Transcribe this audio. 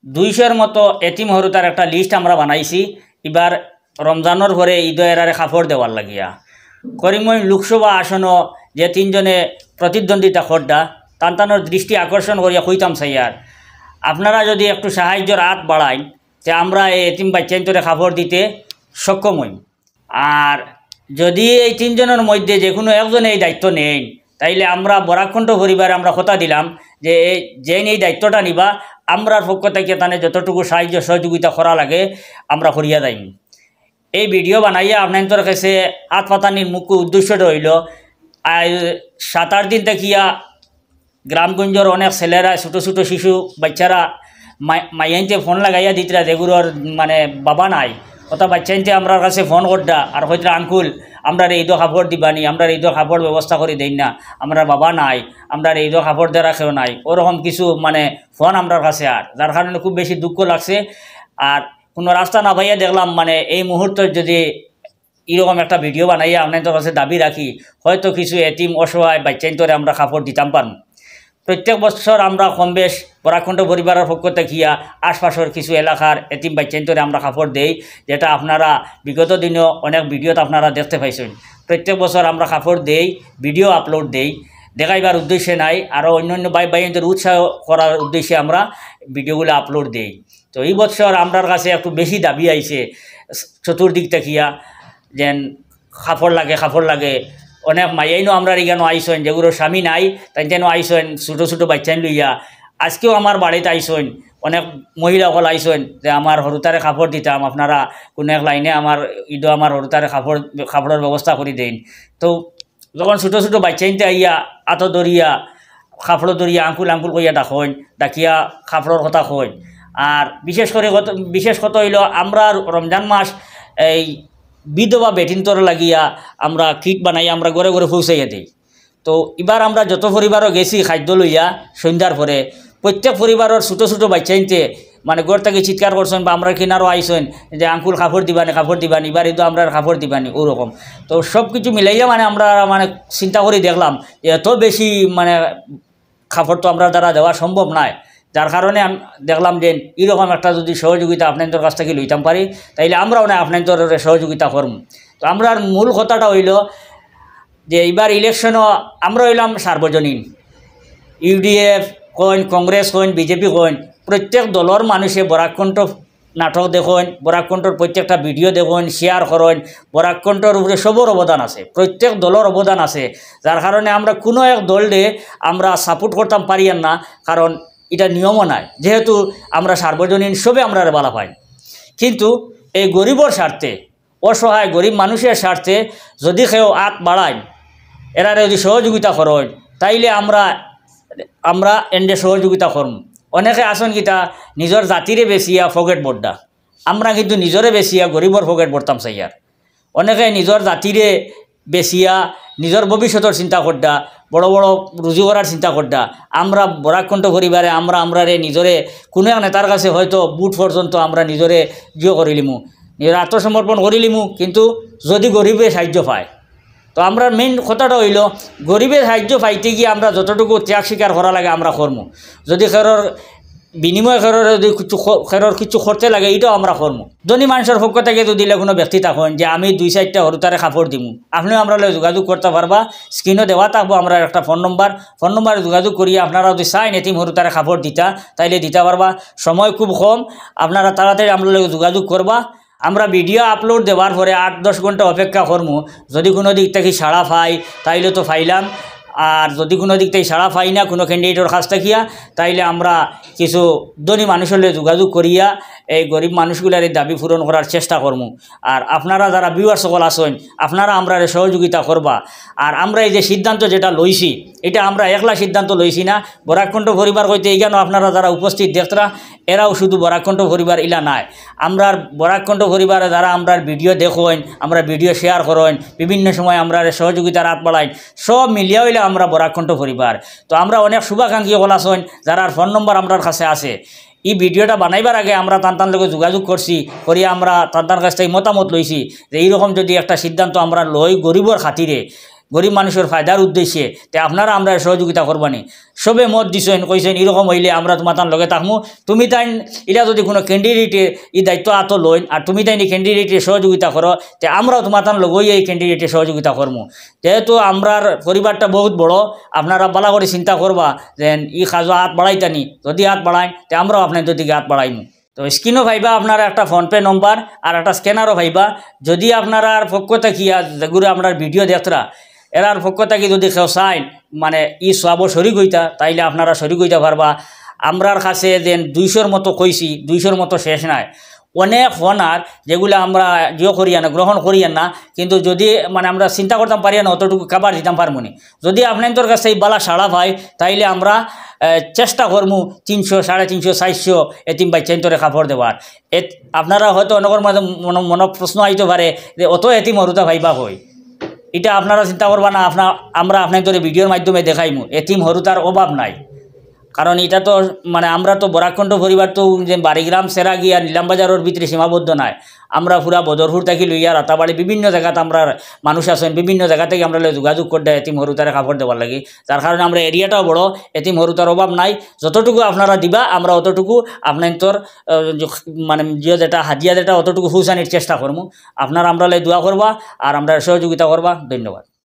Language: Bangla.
200-এর মতো এতিম হরুতার একটা লিস্ট আমরা বানাইছি এবার রমজানের পরে ঈদ এরারে কাপড় দেওয়ার লাগিয়া। করিমগঞ্জ লোকসভা আসনও যে 3 জনে প্রতিদ্বন্দ্বিতা করডা তান্তানোর দৃষ্টি আকর্ষণ করিয়া কইতাম সাইয়ার আপনারা যদি একটু সাহায্যের হাত বাড়াইন যে আমরা এই এতিম বাচ্চাইন্তরে কাপড় দিতে সক্ষম হই। আর যদি এই 3 জনের মধ্যে যে কোনো একজন এই দায়িত্ব নেই তাইলে আমরা বরাকণ্ঠ পরিবারে আমরা কথা দিলাম যে এই দায়িত্বটা নিবা আমরার পক্ষ থেকে তানে যতটুকু সাহায্য সহযোগিতা করা লাগে আমরা করিয়া যাইম। এই ভিডিও বানাইয়া আপনার কাছে হাত পাতানির মুখ্য উদ্দেশ্যটা হইল 7-8 দিন দেখিয়া গ্রামগঞ্জের অনেক ছেলেরা ছোটো ছোটো শিশু বাচ্চারা মাইয়াইতে ফোন লাগাইয়া দিতরা যেগুলোর মানে বাবা নাই অথবা বাচ্চাইতে আমরা কাছে ফোন করডা আর হয়তো আঙ্কুল আমরা ঈদ কাপড় দিবানি আমরা ঈদ কাপড় ব্যবস্থা করে দেই না আমরা বাবা নাই আমরা ঈদ কাপড় দেওয়া কেউ নাই ওরকম কিছু মানে ফোন আমরা কাছে আর যার কারণে খুব বেশি দুঃখ লাগছে। আর কোনো রাস্তা না পাইয়া দেখলাম মানে এই মুহূর্তে যদি এরকম একটা ভিডিও বানাইয়া আপনাদের কাছে দাবি রাখি হয়তো কিছু এতিম অসহায় বাচ্চাইন্তরে আমরা কাপড় দিতাম পারম। প্রত্যেক বছর আমরা কম বেশ বরাকণ্ঠ পরিবারের পক্ষ থেকে আশপাশের কিছু এলাকার এতিম বাচ্চাইন্তরে আমরা কাপড় দেই, যেটা আপনারা বিগত দিনেও অনেক ভিডিওতে আপনারা দেখতে পাইছেন। প্রত্যেক বছর আমরা কাপড় দেই, ভিডিও আপলোড দেই, দেখাইবার উদ্দেশ্যে নাই আরও অন্যান্য ভাইদের উৎসাহ করার উদ্দেশ্যে আমরা ভিডিওগুলো আপলোড দেই। তো এই বছর আমরার কাছে একটু বেশি দাবি আইছে চতুর্দিক থাকিয়া যেন কাপড় লাগে। অনেক মাইয়াইনও আমরা এখানে আইসেন যেগুলো স্বামী নাই তাই যেন আইসেন ছোটো ছোটো বাচ্চাইন লইয়া। আজকেও আমার বাড়িতে আইসেন অনেক মহিলাসকল আইসেন যে আমার হরুতারে কাপড় দিতাম আপনারা কোনো এক লাইনে আমার ঈদও আমার হরুতারে কাপড়ের ব্যবস্থা করে দেন। তো যখন ছোটো ছোটো বাচ্চাইনতে আইয়া আতো দরিয়া কাপড় দরিয়া আঙ্কুল কইয়া ডাকিয়া কাপড়ের কথা কইন। আর বিশেষ কথা হইল আমরা রমজান মাস এই বিধবা বেটিন্তর লাগিয়া আমরা কিট বানাইয়া আমরা ঘরে ঘরে পৌঁছাইয়া দিই। তো এবার আমরা যত পরিবারও গেছি খাদ্য লইয়া সন্ধ্যার পরে প্রত্যেক পরিবারের ছোটো ছোটো বাচ্চাইনতে মানে ঘর থেকে চিৎকার করছেন বা আমরা কিনারও আইসেন যে আঙ্কুল কাপড় দিবানি এবার তো আমরা কাপড় দিবানি ওরকম। তো সব কিছু মিলাইয়া মানে আমরা মানে চিন্তা করে দেখলাম যে এত বেশি মানে কাপড় তো আমরা দ্বারা দেওয়া সম্ভব নয়, যার কারণে দেখলাম যে এরকম একটা যদি সহযোগিতা আপনাদের কাছ থেকে লইতাম পারি তাইলে আমরাও না আপনাদের সহযোগিতা করব। তো আমরার মূল কথাটা হইল যে এইবার ইলেকশনও আমরা হইলাম সার্বজনীন, UDF coin, Congress coin, BJP coin, প্রত্যেক দলের মানুষে বরাকণ্ঠ নাটক দেখুন, বরাকণ্ঠর প্রত্যেকটা ভিডিও দেখুন, শেয়ার করেন। বরাকণ্ঠর উপরে সবর অবদান আছে, প্রত্যেক দলের অবদান আছে, যার কারণে আমরা কোনো এক দলকে আমরা সাপোর্ট করতাম পারি না, কারণ এটা নিয়মও নাই, যেহেতু আমরা সার্বজনীন সবে আমরা বালা পাই। কিন্তু এই গরিবর স্বার্থে, অসহায় গরিব মানুষের স্বার্থে যদি কেউ হাত বাড়ায়, এরা যদি সহযোগিতা করেন তাইলে আমরা এন্ডে সহযোগিতা করম। অনেকে আসন কিতা নিজের জাতিরে বেশিয়া ফকেট বড়া, আমরা কিন্তু নিজরে বেশিয়া গরিবর ফকেট বড়তাম চাইয়ার। অনেকে নিজের জাতিরে বেশিয়া নিজের ভবিষ্যতের চিন্তা করডা, বড় বড় রুজি করার চিন্তা করডা। আমরা বরাকণ্ঠ পরিবারে আমরারে নিজরে কোনো এক নেতার কাছে হয়তো বুট পর্যন্ত আমরা নিজরে জিও করিলিমু, নিজের আত্মসমর্পণ করিলিমু, কিন্তু যদি গরিবে সাহায্য পায়। তো আমরা মেইন কথাটা হইল গরিবের সাহায্য পাইতে গিয়ে আমরা যতটুকু ত্যাগ স্বীকার করা লাগে আমরা করবো, যদি খেরোর বিনিময় যদি কিছু করতে লাগে এটাও আমরা করবো। ধনী মানুষের পক্ষ থেকে যদি কোনো ব্যক্তি থাকেন যে আমি 2-4টা হরুতারে কাপড় দিমু, আপনিও আমরা যোগাযোগ করতে পারবা, স্ক্রিনও দেওয়া থাকবো আমরা একটা ফোন নম্বরে যোগাযোগ করিয়া আপনারা যদি চাইন এতিম হরুতারে কাপড় দিতা তাইলে দিতে পারবা। সময় খুব কম, আপনারা তাড়াতাড়ি আমরা যোগাযোগ করবা। আমরা ভিডিও আপলোড দেওয়ার পরে 8-10 ঘন্টা অপেক্ষা করবো, যদি কোনো দিক থেকে সাড়া পাই তাইলে তো পাইলাম, আর যদি কোনো দিক থেকে সাড়া পাই না কোনো ক্যান্ডিডেটের কাছ থাকিয়া তাইলে আমরা কিছু ধনী মানুষের যোগাযোগ করিয়া এই গরিব মানুষগুলার এই দাবি পূরণ করার চেষ্টা করবো। আর আপনারা যারা ভিউয়ার সকল আসেন আপনারা আমরা সহযোগিতা করবা। আর আমরা এই যে সিদ্ধান্ত যেটা লইছি এটা আমরা একলা সিদ্ধান্ত লইছি না, বরাকণ্ঠ পরিবার হইতে এইখানে আপনারা যারা উপস্থিত দেখতরা এরাও শুধু বরাকণ্ঠ পরিবার ইলা নাই, আমরা বরাকণ্ঠ পরিবারে যারা আমরা ভিডিও দেখেন, আমরা ভিডিও শেয়ার করেন, বিভিন্ন সময় আমরা সহযোগিতার হাত বাড়াই, সব মিলিয়া হইলে আমরা বরাকণ্ঠ পরিবার। তো আমরা অনেক শুভাকাঙ্ক্ষী হল আসেন যারা ফোন নম্বর আমার কাছে আছে। এই ভিডিওটা বানাইবার আগে আমরা তান্তার লোক যোগাযোগ করছি, করিয়া আমরা তান্তার কাছ থেকে মতামত লইছি যে এইরকম যদি একটা সিদ্ধান্ত আমরা লই গরিবর খাতিরে, গরিব মানুষের ফায়দার উদ্দেশ্যে তে আপনারা আমরা সহযোগিতা করবানি সবে মত দিছেন কইছেন এরকম হইলে আমরা তোমার তান লগে থাকমু তুমি তাই এটা যদি কোনো ক্যান্ডিডেটে এই দায়িত্ব আত লইন আর তুমি তাই ক্যান্ডিডেটে সহযোগিতা করো তে আমরাও তোমার তান লগই এই ক্যান্ডিডেটে সহযোগিতা করমু যেহেতু আমরার পরিবারটা বহুত বড় আপনারা বালা করে চিন্তা করবা যে ই কাজও হাত বাড়াইতানি যদি হাত বাড়াইন তে আমরাও আপনাদের দিকে হাত বাড়াইমু তো স্ক্রিনও ভাইবা আপনারা একটা ফোনপে নম্বর আর একটা স্ক্যানারও ভাইবা যদি আপনারা পক্ষ থাকিয়া যেগুলো আপনার ভিডিও দেখরা এরার পক্ষ থাকি যদি কেউ চাইন মানে ই সব শরিক হইতা তাইলে আপনারা শরিক হইতে পারবা আমরার কাছে যেন 200-র মতো কইছি 200-র মতো শেষ নাই অনেক ফোনার যেগুলো আমরা করিয়া না গ্রহণ করিয়া না কিন্তু যদি মানে আমরা চিন্তা করতাম পারি না অতটুকু কাবার দিতাম পারবো না যদি আপনাদের কাছে এই বালা সাড়া পাই তাইলে আমরা চেষ্টা করবো 300, 350, 400 এতিম বাচ্চাইন্তরে কাপড় দেওয়ার আপনারা হয়তো অনেকের মাঝে মনে প্রশ্ন আইতে পারে যে অত এতিম হরুতা ভাইবা হয় এটা আপনারা চিন্তা করবা না আমরা আপনাদের ভিডিওর মাধ্যমে দেখাইমু এতিম হরুতার অভাব নাই কারণ এটা তো মানে আমরা তো বরাকণ্ঠ পরিবার তো যে বাড়িগ্রাম সেরাগি আর নিলামবাজারের ভিতরে সীমাবদ্ধ নাই আমরা পুরা বদরপুর থাকি লইয়া রাতাবাড়ি বিভিন্ন জায়গাতে আমরা মানুষ আছেন বিভিন্ন জায়গা থেকে আমরা যোগাযোগ করতে এতিম হরুতারে কাপড় দেওয়ার লাগে যার কারণে আমরা এরিয়াটাও বড় এতিম হরুতার অভাব নাই যতটুকু আপনারা দিবা আমরা অতটুকু আপনার মানে যেটা হাজিয়া যেটা অতটুকু হুসানির চেষ্টা করবো আপনারা আমরা দোয়া করবা আর আমরা সহযোগিতা করবা ধন্যবাদ।